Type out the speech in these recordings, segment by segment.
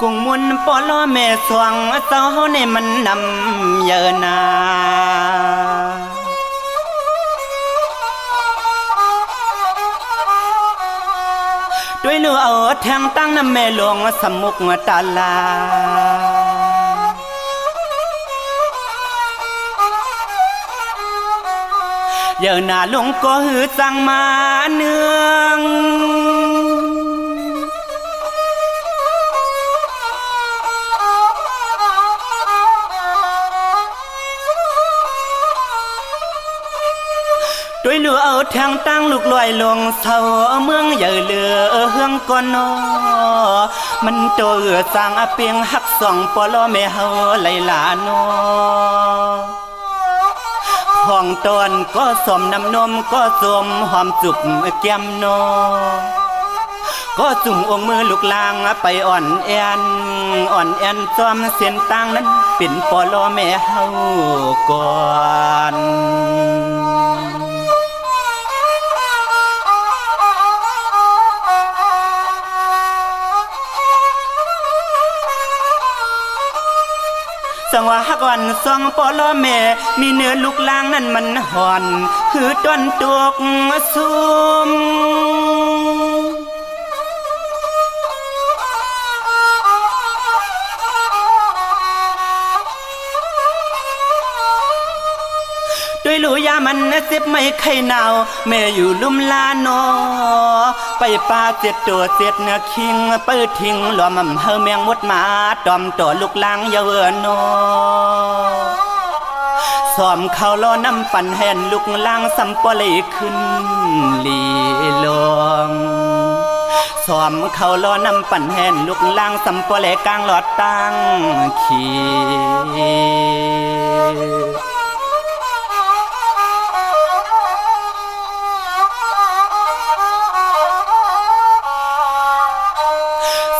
กุ้งมุนปอล้อแม่สวงเศร้าในมันนำเยอะนาด้วยลูเอาแทงตั้งน้ำแม่หลวงสมุกตาลาเยอะนาหลวงก็หือจังมาเนืองด้วยลูเอาแทงตั้งลูกลอยลงเสาเมืองใหญ่เหลือเฮืองก่อนนอมันโตสร้างเปียงหักส่องปอล้อแม่เฮาไหลลานอห้องตอนก็สมน้ำนมก็สมหอมจุบแก้มนอก็จุ่มองมือลูกลางไปอ่อนแอนจอมเส้นตั้งนั้นเป็นปอล้อแม่เฮาก่อนสังว่าฮักวันสองปอล้อแม่มีเนื้อลูกลางนั่นมันห่อนคือต้นตกซุมด้วยลูยามันเจ็บไม่ไข่หนาวแม่อยู่ลุ่มลานอไปป่าเจ็ดตัวเจ็ดเนื้อคิงเปิดทิ้งหลอมเฮาแมงมดมาตอมตัวลูกลางเยาวนอสอมเขาล้อน้ำปั่นแห่นลูกลางสัมปะเลยขึ้นลีลงสอมเขาล้อน้ำปั่นแห่นลูกลางสัมปะเลยกลางหลอดตั้งขี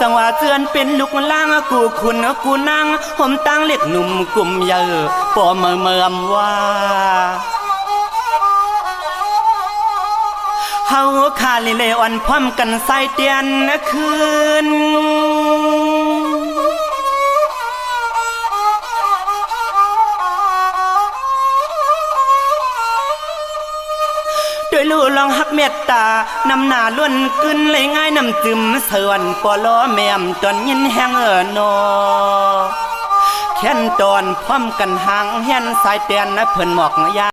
สังว่าเจือนเป็นลูกล่างกูคุณกูนั่งผมตั้งเล็กหนุ่มกลุ่มเยอะปอเมื่อว่าเฮาคาลิเลอ่อนพร้อมกันใส่เตียนคืนด้วยลูลองหักเมตตานำหน้าล้วนกึนเลยง่ายน้ำจึมเสวนปอล้อแม่มตอนยินแห้งนอแค้นตอนพร้อมกันหางเฮียนสายเตียนเพิ่นหมอกยา